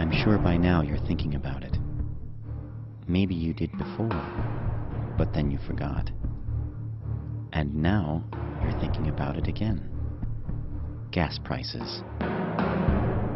I'm sure by now you're thinking about it. Maybe you did before, but then you forgot. And now you're thinking about it again. Gas prices.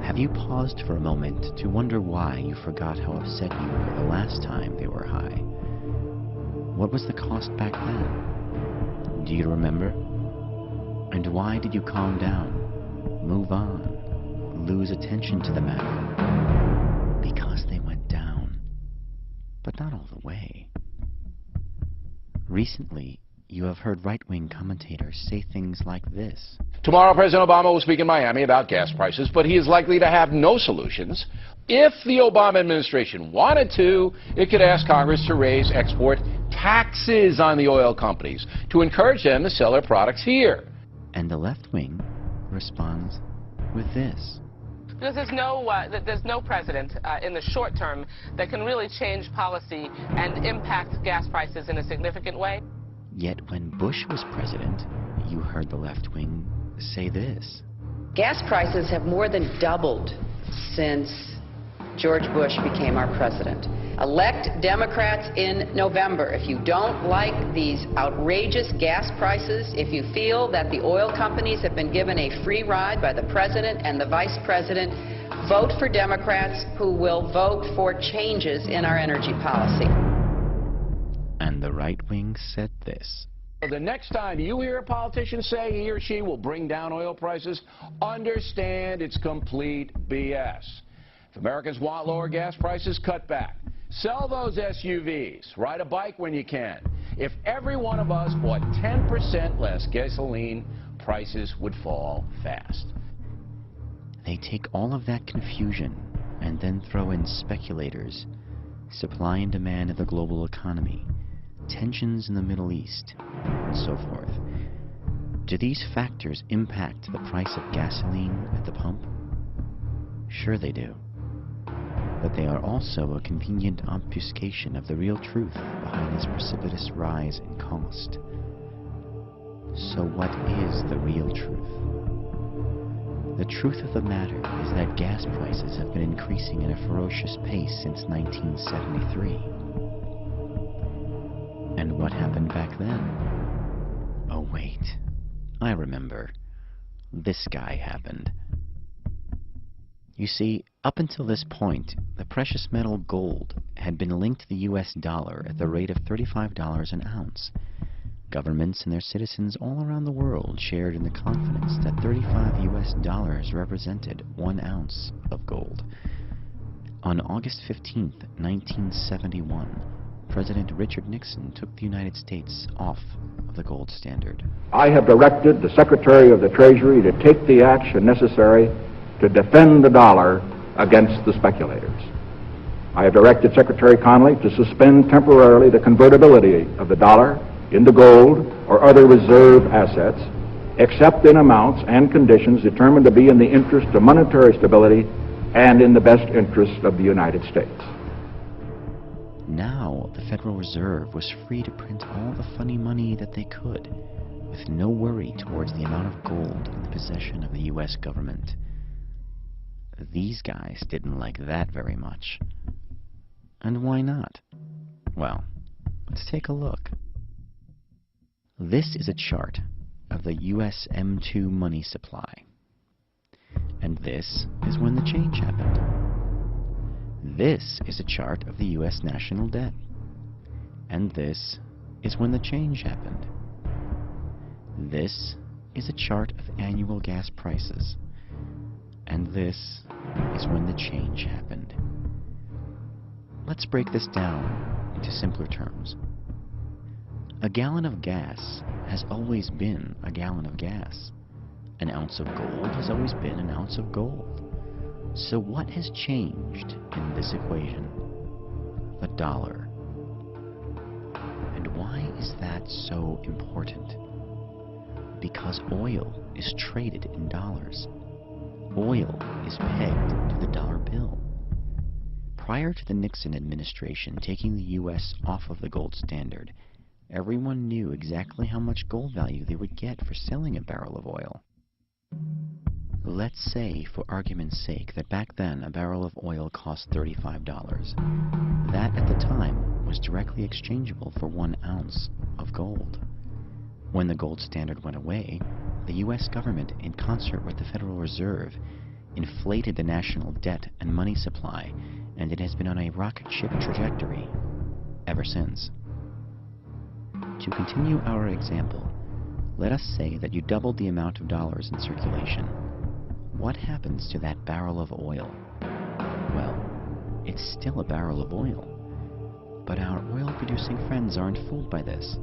Have you paused for a moment to wonder why you forgot how upset you were the last time they were high? What was the cost back then? Do you remember? And why did you calm down, move on, lose attention to the matter? Because they went down, but not all the way. Recently, you have heard right-wing commentators say things like this. Tomorrow, President Obama will speak in Miami about gas prices, but he is likely to have no solutions. If the Obama administration wanted to, it could ask Congress to raise export taxes on the oil companies to encourage them to sell their products here. And the left wing responds with this. Because there's no president in the short term that can really change policy and impact gas prices in a significant way. Yet when Bush was president, you heard the left wing say this. Gas prices have more than doubled since George Bush became our president. Elect Democrats in November. If you don't like these outrageous gas prices, if you feel that the oil companies have been given a free ride by the president and the vice president, vote for Democrats who will vote for changes in our energy policy. And the right wing said this. The next time you hear a politician say he or she will bring down oil prices, understand it's complete BS. If Americans want lower gas prices, cut back. Sell those SUVs. Ride a bike when you can. If every one of us bought 10% less gasoline, prices would fall fast. They take all of that confusion and then throw in speculators, supply and demand of the global economy, tensions in the Middle East, and so forth. Do these factors impact the price of gasoline at the pump? Sure they do. But they are also a convenient obfuscation of the real truth behind this precipitous rise in cost. So what is the real truth? The truth of the matter is that gas prices have been increasing at a ferocious pace since 1973. And what happened back then? Oh wait, I remember. This guy happened. You see, up until this point, the precious metal gold had been linked to the US dollar at the rate of $35 an ounce. Governments and their citizens all around the world shared in the confidence that 35 US dollars represented 1 ounce of gold. On August 15, 1971, President Richard Nixon took the United States off of the gold standard. I have directed the Secretary of the Treasury to take the action necessary to defend the dollar against the speculators. I have directed Secretary Connally to suspend temporarily the convertibility of the dollar into gold or other reserve assets, except in amounts and conditions determined to be in the interest of monetary stability and in the best interest of the United States. Now, the Federal Reserve was free to print all the funny money that they could, with no worry towards the amount of gold in the possession of the U.S. government. These guys didn't like that very much. And why not? Well, let's take a look. This is a chart of the US M2 money supply. And this is when the change happened. This is a chart of the US national debt. And this is when the change happened. This is a chart of annual gas prices. And this is when the change happened. Let's break this down into simpler terms. A gallon of gas has always been a gallon of gas. An ounce of gold has always been an ounce of gold. So what has changed in this equation? The dollar. And why is that so important? Because oil is traded in dollars. Oil is pegged to the dollar bill. Prior to the Nixon administration taking the U.S. off of the gold standard, everyone knew exactly how much gold value they would get for selling a barrel of oil. Let's say, for argument's sake, that back then a barrel of oil cost $35. That, at the time, was directly exchangeable for 1 ounce of gold. When the gold standard went away, the U.S. government, in concert with the Federal Reserve, inflated the national debt and money supply, and it has been on a rocket ship trajectory ever since. To continue our example, let us say that you doubled the amount of dollars in circulation. What happens to that barrel of oil? Well, it's still a barrel of oil. But our oil-producing friends aren't fooled by this.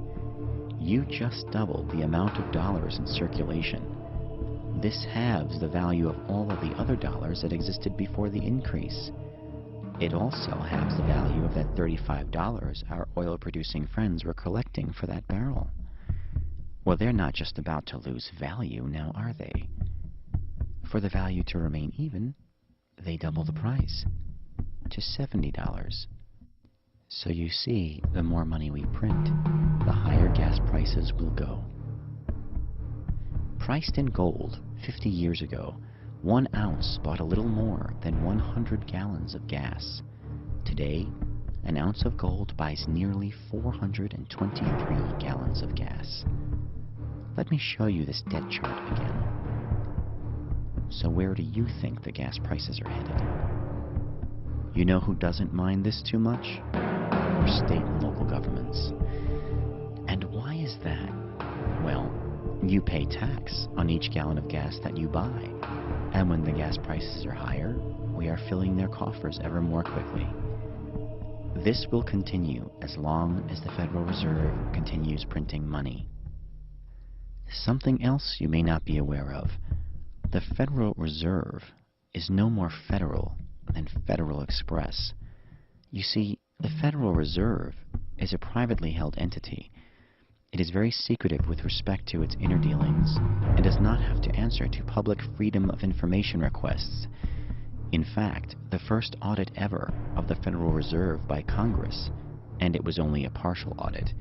You just doubled the amount of dollars in circulation. This halves the value of all of the other dollars that existed before the increase. It also halves the value of that $35 our oil-producing friends were collecting for that barrel. Well, they're not just about to lose value, now are they? For the value to remain even, they double the price to $70. So you see, the more money we print, the higher gas prices will go. Priced in gold 50 years ago, 1 ounce bought a little more than 100 gallons of gas. Today, an ounce of gold buys nearly 423 gallons of gas. Let me show you this debt chart again. So where do you think the gas prices are headed? You know who doesn't mind this too much? Our state and local governments. And why is that? Well, you pay tax on each gallon of gas that you buy. And when the gas prices are higher, we are filling their coffers ever more quickly. This will continue as long as the Federal Reserve continues printing money. Something else you may not be aware of. The Federal Reserve is no more federal than Federal Express. You see, the Federal Reserve is a privately held entity. It is very secretive with respect to its inner dealings and does not have to answer to public freedom of information requests. In fact, the first audit ever of the Federal Reserve by Congress, and it was only a partial audit,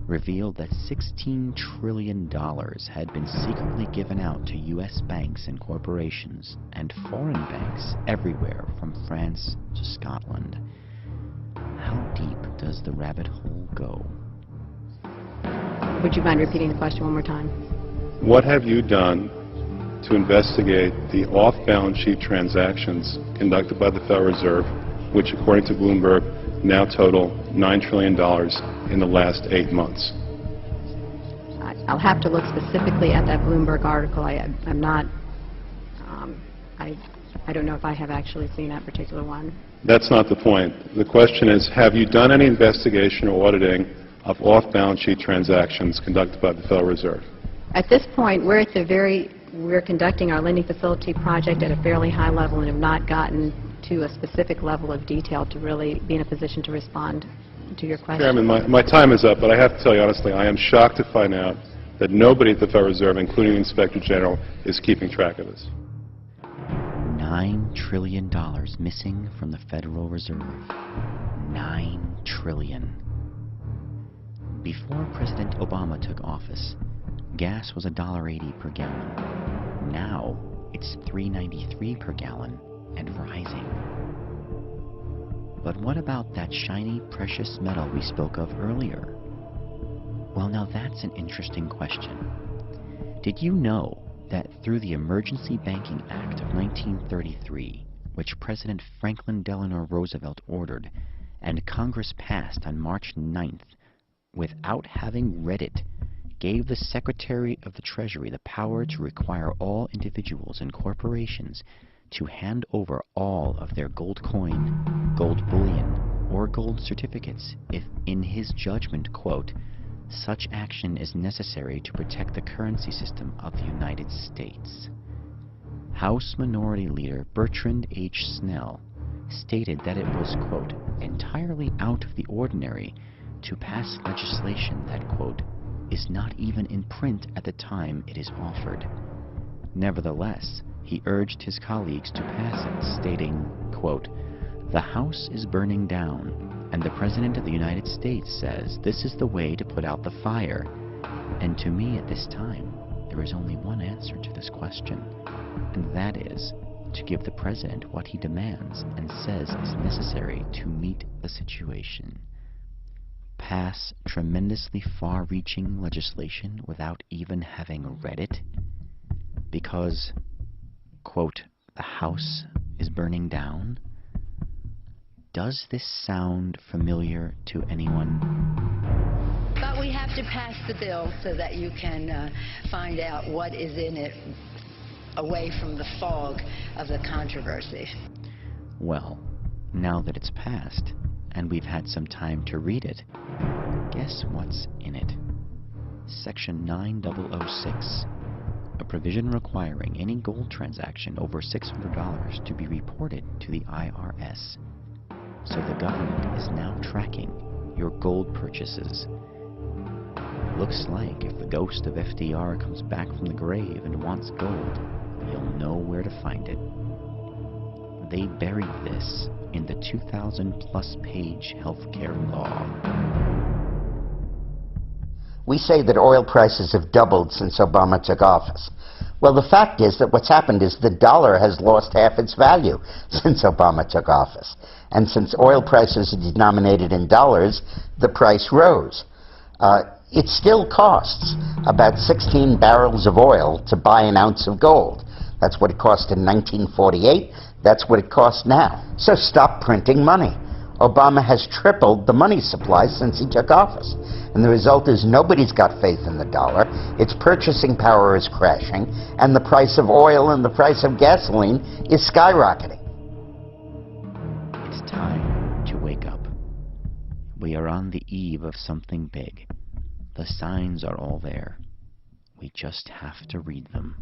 revealed that $16 trillion had been secretly given out to U.S. banks and corporations and foreign banks everywhere from France to Scotland. How deep does the rabbit hole go? Would you mind repeating the question one more time? What have you done to investigate the off-balance sheet transactions conducted by the Federal Reserve, which, according to Bloomberg, now total $9 trillion in the last 8 months? I'll have to look specifically at that Bloomberg article. I'm not, I don't know if I have actually seen that particular one. That's not the point. The question is, have you done any investigation or auditing of off-balance sheet transactions conducted by the Federal Reserve? At this point, we're conducting our lending facility project at a fairly high level and have not gotten to a specific level of detail to really be in a position to respond to your question. Chairman, my time is up, but I have to tell you honestly, I am shocked to find out that nobody at the Federal Reserve, including the Inspector General, is keeping track of this. $9 trillion missing from the Federal Reserve. $9 trillion. Before President Obama took office, gas was $1.80 per gallon. Now, it's $3.93 per gallon and rising. But what about that shiny, precious metal we spoke of earlier? Well, now that's an interesting question. Did you know that through the Emergency Banking Act of 1933, which President Franklin Delano Roosevelt ordered and Congress passed on March 9th, without having read it, gave the Secretary of the Treasury the power to require all individuals and corporations to hand over all of their gold coin, gold bullion, or gold certificates if, in his judgment, quote, such action is necessary to protect the currency system of the United States. House Minority Leader Bertrand H. Snell stated that it was, quote, entirely out of the ordinary to pass legislation that, quote, is not even in print at the time it is offered. Nevertheless, he urged his colleagues to pass it, stating, quote, the House is burning down, and the President of the United States says this is the way to put out the fire. And to me at this time, there is only one answer to this question, and that is to give the president what he demands and says is necessary to meet the situation. Pass tremendously far-reaching legislation without even having read it because, quote, the house is burning down? Does this sound familiar to anyone? But we have to pass the bill so that you can find out what is in it away from the fog of the controversy. Well, now that it's passed, and we've had some time to read it, guess what's in it? Section 9006, a provision requiring any gold transaction over $600 to be reported to the IRS. So the government is now tracking your gold purchases. Looks like if the ghost of FDR comes back from the grave and wants gold, you'll know where to find it. They buried this in the 2,000-plus page healthcare law. We say that oil prices have doubled since Obama took office. Well, the fact is that what's happened is the dollar has lost half its value since Obama took office. And since oil prices are denominated in dollars, the price rose. It still costs about 16 barrels of oil to buy an ounce of gold. That's what it cost in 1948. That's what it costs now. So stop printing money. Obama has tripled the money supply since he took office. And the result is nobody's got faith in the dollar. Its purchasing power is crashing. And the price of oil and the price of gasoline is skyrocketing. It's time to wake up. We are on the eve of something big. The signs are all there. We just have to read them.